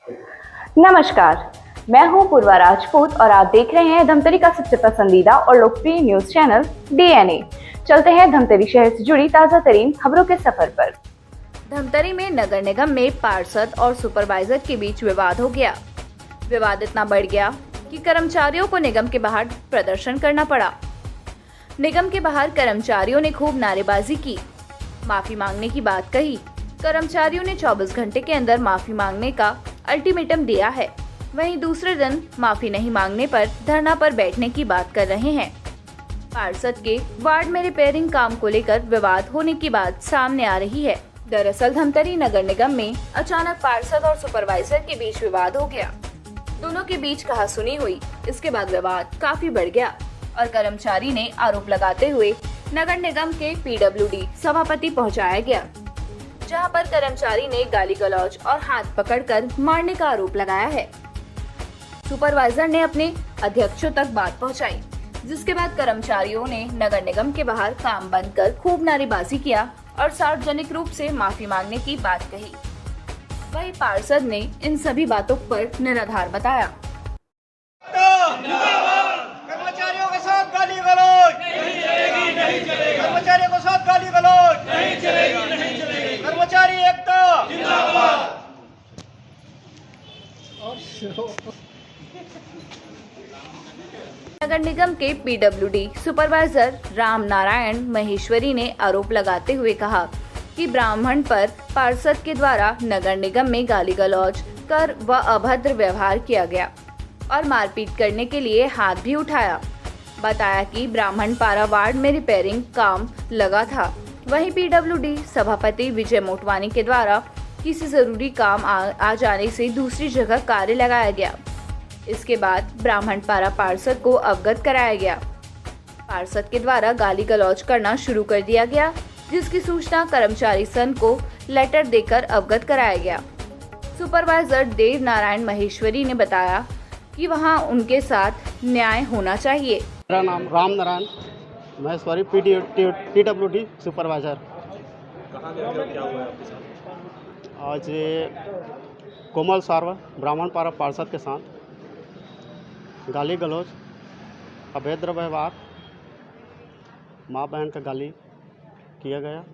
नमस्कार, मैं हूं पूर्वा राजपूत और आप देख रहे हैं धमतरी का सबसे पसंदीदा और लोकप्रिय न्यूज चैनल डीएनए। चलते हैं धमतरी शहर से जुड़ी ताजा तरीन खबरों के सफर पर। धमतरी में नगर निगम में पार्षद और सुपरवाइजर के बीच विवाद हो गया। विवाद इतना बढ़ गया कि कर्मचारियों को निगम के बाहर प्रदर्शन करना पड़ा। निगम के बाहर कर्मचारियों ने खूब नारेबाजी की, माफी मांगने की बात कही। कर्मचारियों ने 24 घंटे के अंदर माफी मांगने का अल्टीमेटम दिया है। वहीं दूसरे दिन माफी नहीं मांगने पर धरना पर बैठने की बात कर रहे हैं। पार्षद के वार्ड में रिपेयरिंग काम को लेकर विवाद होने की बात सामने आ रही है। दरअसल धमतरी नगर निगम में अचानक पार्षद और सुपरवाइजर के बीच विवाद हो गया। दोनों के बीच कहासुनी हुई। इसके बाद विवाद काफी बढ़ गया और कर्मचारी ने आरोप लगाते हुए नगर निगम के पीडब्ल्यूडी सभापति पहुंचाया गया, जहां पर कर्मचारी ने गाली गलौज और हाथ पकड़कर मारने का आरोप लगाया है। सुपरवाइजर ने अपने अध्यक्षों तक बात पहुंचाई, जिसके बाद कर्मचारियों ने नगर निगम के बाहर काम बंद कर खूब नारेबाजी किया और सार्वजनिक रूप से माफी मांगने की बात कही। वहीं पार्षद ने इन सभी बातों पर निराधार बताया। कर्मचारियों के साथ गाली गलौज नहीं चलेगी, नहीं चलेगी। कर्मचारियों के साथ गाली गलौज नहीं चलेगी, नहीं चलेगी। कर्मचारी एकता जिंदाबाद। नगर निगम के पीडब्ल्यूडी सुपरवाइजर राम नारायण महेश्वरी ने आरोप लगाते हुए कहा कि ब्राह्मण पर पार्षद के द्वारा नगर निगम में गाली गलौज कर व अभद्र व्यवहार किया गया और मारपीट करने के लिए हाथ भी उठाया। बताया कि ब्राह्मण पारा वार्ड में रिपेयरिंग काम लगा था। वहीं पीडब्ल्यूडी सभापति विजय मोटवानी के द्वारा किसी जरूरी काम आ जाने से दूसरी जगह कार्य लगाया गया। इसके बाद ब्राह्मण पारा पार्षद को अवगत कराया गया। पार्षद के द्वारा गाली गलौज करना शुरू कर दिया गया, जिसकी सूचना कर्मचारी संघ को लेटर देकर अवगत कराया गया। सुपरवाइजर देव नारायण महेश्वरी ने बताया कि वहां उनके साथ न्याय होना चाहिए। मेरा नाम राम नारायण महेश्वरी पीडब्ल्यूडी सुपरवाइजर। क्या हुआ आपके साथ? आज ये कोमल सारवा ब्राह्मण पारा पार्षद के साथ गाली गलौज, अभद्र व्यवहार, माँ बहन का गाली किया गया।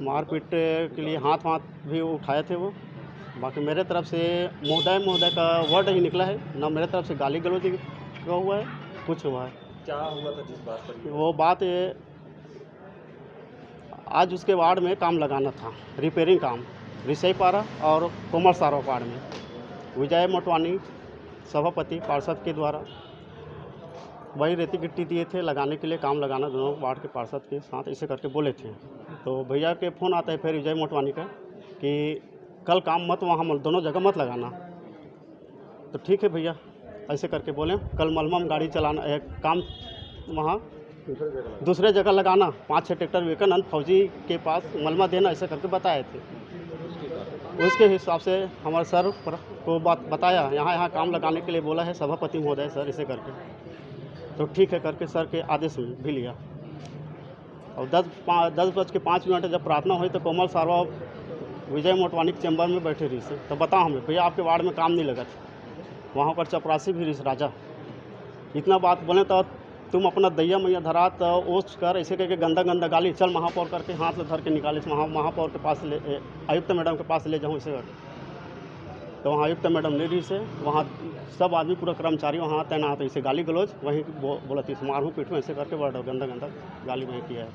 मारपीट के लिए हाथ भी उठाए थे वो। बाकी मेरे तरफ से महोदय का वर्ड ही निकला है, ना मेरे तरफ से गाली गलौज का हुआ है, कुछ हुआ है। क्या हुआ था जिस बात पर? वो बात ये आज उसके वार्ड में काम लगाना था, रिपेयरिंग काम रिसई पारा और कोमल सारवा वार्ड में। विजय मोटवानी सभापति पार्षद के द्वारा वही रेती गिट्टी दिए थे लगाने के लिए, काम लगाना दोनों वार्ड के पार्षद के साथ ऐसे करके बोले थे। तो भैया के फ़ोन आता है फिर विजय मोटवानी का कि कल काम मत वहाँ दोनों जगह मत लगाना। तो ठीक है भैया, ऐसे करके बोले कल मलमम गाड़ी चलाना काम वहाँ दूसरे जगह लगाना, 5-6 ट्रैक्टर विवेकानंद फौजी के पास मलमा देना, ऐसे करके बताए थे। उसके हिसाब से हमारे सर को बात बताया, यहाँ काम लगाने के लिए बोला है सभापति महोदय सर, ऐसे करके। तो ठीक है करके सर के आदेश भी लिया। और 10:05 जब प्रार्थना हुई तो कोमल सारवा विजय मोटवानी के चैम्बर में बैठे रही से। तो बताओ हमें भैया आपके वार्ड में काम नहीं लगा था, वहाँ पर चपरासी भी रही राजा। इतना बात बोले तो तुम अपना दैया मैया धरा तो ओस कर, ऐसे करके गंदा गाली, चल महापौर करके हाथ में धर के निकाले, महापौर के पास ले, आयुक्त मैडम के पास ले जाऊँ ऐसे करके। तो वहाँ आयुक्त मैडम नहीं रही से, वहाँ सब आदमी पूरा कर्मचारी वहाँ तैनात है, इसे गाली गलौज वहीं बोला थी मारूँ पीटूँ ऐसे करके बड़ा गंदा गाली वहीं किया है,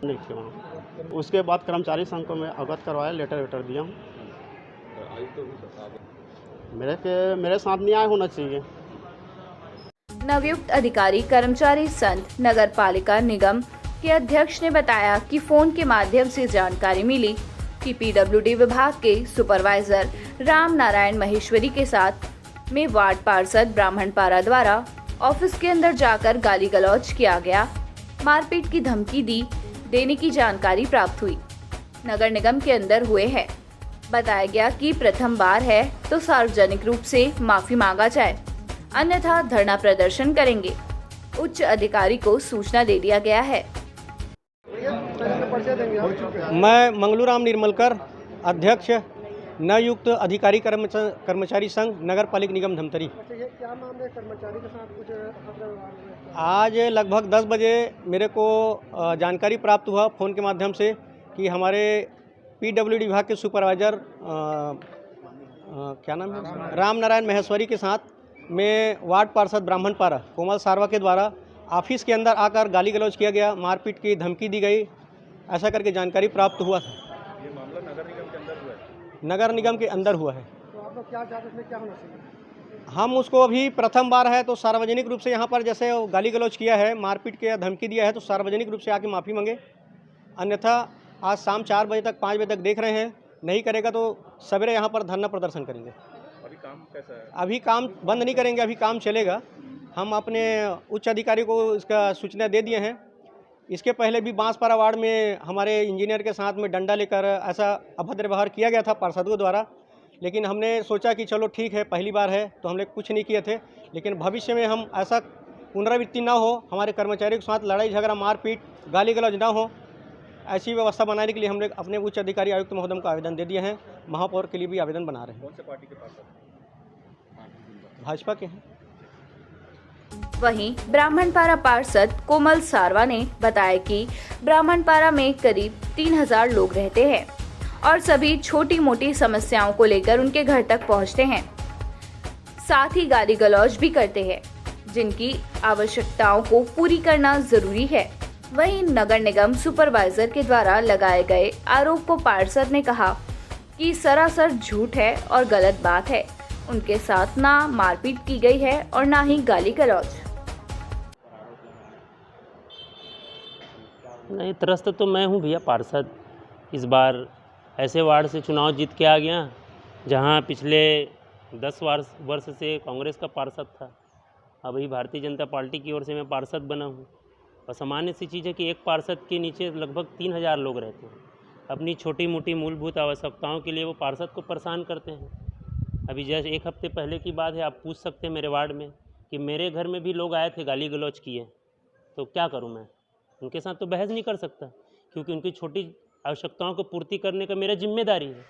नहीं थे वहाँ। उसके बाद कर्मचारी संघ को मैं अवगत करवाया, लेटर दिया हूँ। मेरे साथ न्याय होना चाहिए। नवयुक्त अधिकारी कर्मचारी संघ नगर पालिका निगम के अध्यक्ष ने बताया कि फोन के माध्यम से जानकारी मिली कि पीडब्ल्यूडी विभाग के सुपरवाइजर राम नारायण महेश्वरी के साथ में वार्ड पार्षद ब्राह्मण पारा द्वारा ऑफिस के अंदर जाकर गाली गलौज किया गया, मारपीट की धमकी देने की जानकारी प्राप्त हुई। नगर निगम के अंदर हुए हैं। बताया गया कि प्रथम बार है तो सार्वजनिक रूप से माफी मांगा जाए, अन्यथा धरना प्रदर्शन करेंगे। उच्च अधिकारी को सूचना दे दिया गया है। मैं मंगलूराम निर्मलकर, अध्यक्ष नवयुक्त अधिकारी कर्मचारी संघ नगर पालिक निगम धमतरी। अच्छा, ये क्या मामले कर्मचारी के साथ कुछ आज लगभग 10 बजे मेरे को जानकारी प्राप्त हुआ फ़ोन के माध्यम से कि हमारे पीडब्ल्यूडी विभाग के सुपरवाइज़र क्या नाम है, राम नारायण महेश्वरी के साथ में वार्ड पार्षद ब्राह्मणपारा कोमल सारवा के द्वारा ऑफिस के अंदर आकर गाली गलौज किया गया, मारपीट की धमकी दी गई, ऐसा करके जानकारी प्राप्त हुआ था। ये मामला नगर निगम के अंदर हुआ है? नगर निगम के अंदर हुआ है। तो आप लोग क्या चाहते हैं, इसमें क्या होना चाहिए? हम उसको अभी प्रथम बार है तो सार्वजनिक रूप से यहाँ पर जैसे गाली गलौज किया है, मारपीट किया, धमकी दिया है तो सार्वजनिक रूप से आके माफ़ी मांगे, अन्यथा आज शाम 4 बजे तक 5 बजे तक देख रहे हैं, नहीं करेगा तो सवेरे यहाँ पर धरना प्रदर्शन करेंगे। अभी काम कैसा है? अभी काम बंद नहीं करेंगे, अभी काम चलेगा। हम अपने उच्च अधिकारी को इसका सूचना दे दिए हैं। इसके पहले भी बांसपारा वार्ड में हमारे इंजीनियर के साथ में डंडा लेकर ऐसा अभद्र व्यवहार किया गया था पार्षदों द्वारा, लेकिन हमने सोचा कि चलो ठीक है, पहली बार है तो हमने कुछ नहीं किए थे, लेकिन भविष्य में हम ऐसा पुनरावृत्ति ना हो, हमारे कर्मचारियों के साथ लड़ाई झगड़ा मारपीट गाली गलौज ना हो, ऐसी व्यवस्था बनाने के लिए हमने अपने उच्च अधिकारी आयुक्त महोदय को आवेदन दे दिए हैं। महापौर के लिए भी आवेदन बना रहे हैं। कौन से पार्टी के पास? भाजपा के हैं। वहीं ब्राह्मणपारा पार्षद कोमल सारवा ने बताया कि ब्राह्मणपारा में करीब 3000 लोग रहते हैं और सभी छोटी मोटी समस्याओं को लेकर उनके घर तक पहुंचते हैं, साथ ही गाली गलौज भी करते हैं, जिनकी आवश्यकताओं को पूरी करना जरूरी है। वहीं नगर निगम सुपरवाइजर के द्वारा लगाए गए आरोप को पार्षद ने कहा कि सरासर झूठ है और गलत बात है। उनके साथ ना मारपीट की गई है और ना ही गाली गलौज। नहीं, त्रस्त तो मैं हूँ भैया पार्षद। इस बार ऐसे वार्ड से चुनाव जीत के आ गया जहाँ पिछले 10 वर्ष से कांग्रेस का पार्षद था, अभी भारतीय जनता पार्टी की ओर से मैं पार्षद बना हूँ। और सामान्य सी चीज़ है कि एक पार्षद के नीचे लगभग 3000 लोग रहते हैं। अपनी छोटी मोटी मूलभूत आवश्यकताओं के लिए वो पार्षद को परेशान करते हैं। अभी जैसे 1 हफ्ते पहले की बात है, आप पूछ सकते हैं मेरे वार्ड में कि मेरे घर में भी लोग आए थे, गाली गलौज किए, तो क्या करूं मैं? उनके साथ तो बहस नहीं कर सकता, क्योंकि उनकी छोटी आवश्यकताओं को पूर्ति करने का मेरा जिम्मेदारी है।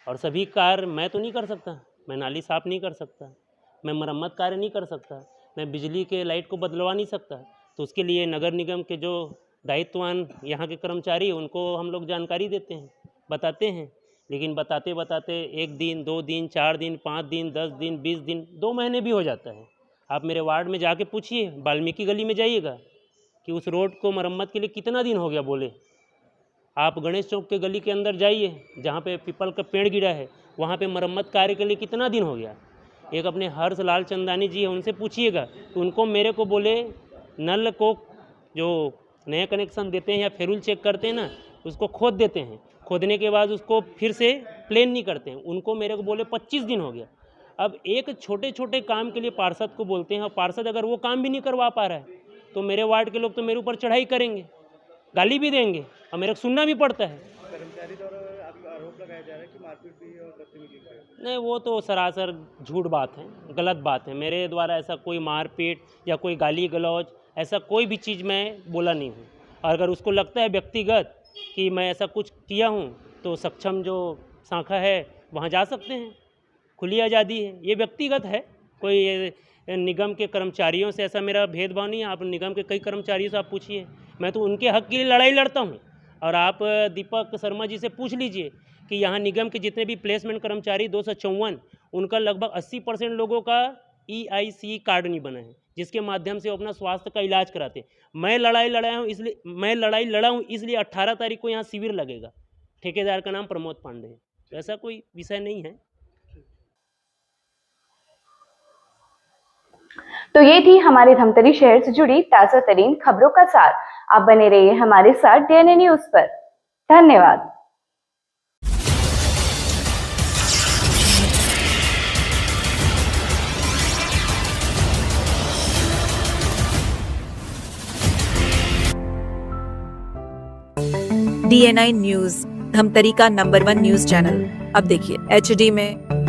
और सभी कार्य मैं तो नहीं कर सकता, मैं नाली साफ़ नहीं कर सकता, मैं मरम्मत कार्य नहीं कर सकता, मैं बिजली के लाइट को बदलवा नहीं सकता। तो उसके लिए नगर निगम के जो दायित्ववान यहाँ के कर्मचारी, उनको हम लोग जानकारी देते हैं, बताते हैं। लेकिन बताते बताते 1 दिन, 2 दिन, 4 दिन, 5 दिन, 10 दिन, 20 दिन, 2 महीने भी हो जाता है। आप मेरे वार्ड में जाके पूछिए, वाल्मीकि गली में जाइएगा कि उस रोड को मरम्मत के लिए कितना दिन हो गया बोले। आप गणेश चौक के गली के अंदर जाइए, जहाँ पे पीपल का पेड़ गिरा है, वहाँ पे मरम्मत कार्य के लिए कितना दिन हो गया। एक अपने हर्ष लाल चंदानी जी है, उनसे पूछिएगा कि उनको मेरे को बोले नल को जो नया कनेक्शन देते हैं या फेरूल चेक करते हैं ना, उसको खोद देते हैं, खोदने के बाद उसको फिर से प्लेन नहीं करते हैं, उनको मेरे को बोले 25 दिन हो गया। अब एक छोटे छोटे काम के लिए पार्षद को बोलते हैं, और पार्षद अगर वो काम भी नहीं करवा पा रहा है तो मेरे वार्ड के लोग तो मेरे ऊपर चढ़ाई करेंगे, गाली भी देंगे और मेरे को सुनना भी पड़ता है। कर्मचारी द्वारा आरोप लगाया जा रहा है कि मारपीट भी और बदतमीजी भी है। नहीं, वो तो सरासर झूठ बात है, गलत बात है। मेरे द्वारा ऐसा कोई मारपीट या कोई गाली गलौज, ऐसा कोई भी चीज़ मैं बोला नहीं हूँ। और अगर उसको लगता है व्यक्तिगत कि मैं ऐसा कुछ किया हूँ तो सक्षम जो शाखा है वहाँ जा सकते हैं, खुली आज़ादी है। ये व्यक्तिगत है, कोई निगम के कर्मचारियों से ऐसा मेरा भेदभाव नहीं है। आप निगम के कई कर्मचारियों से आप पूछिए, मैं तो उनके हक के लिए लड़ाई लड़ता हूँ। और आप दीपक शर्मा जी से पूछ लीजिए कि यहाँ निगम के जितने भी प्लेसमेंट कर्मचारी 254, उनका लगभग 80% लोगों का EIC कार्ड नहीं बना है, जिसके माध्यम से वो अपना स्वास्थ्य का इलाज कराते। मैं लड़ाई लड़ा हूँ इसलिए 18 तारीख को यहाँ शिविर लगेगा। ठेकेदार का नाम प्रमोद पांडे है, तो ऐसा कोई विषय नहीं है। तो ये थी हमारे धमतरी शहर से जुड़ी ताजा तरीन खबरों का साथ। आप बने रहिए हमारे साथ DNA न्यूज पर। धन्यवाद। DNI न्यूज, धमतरी का नंबर 1 न्यूज चैनल। अब देखिए HD में,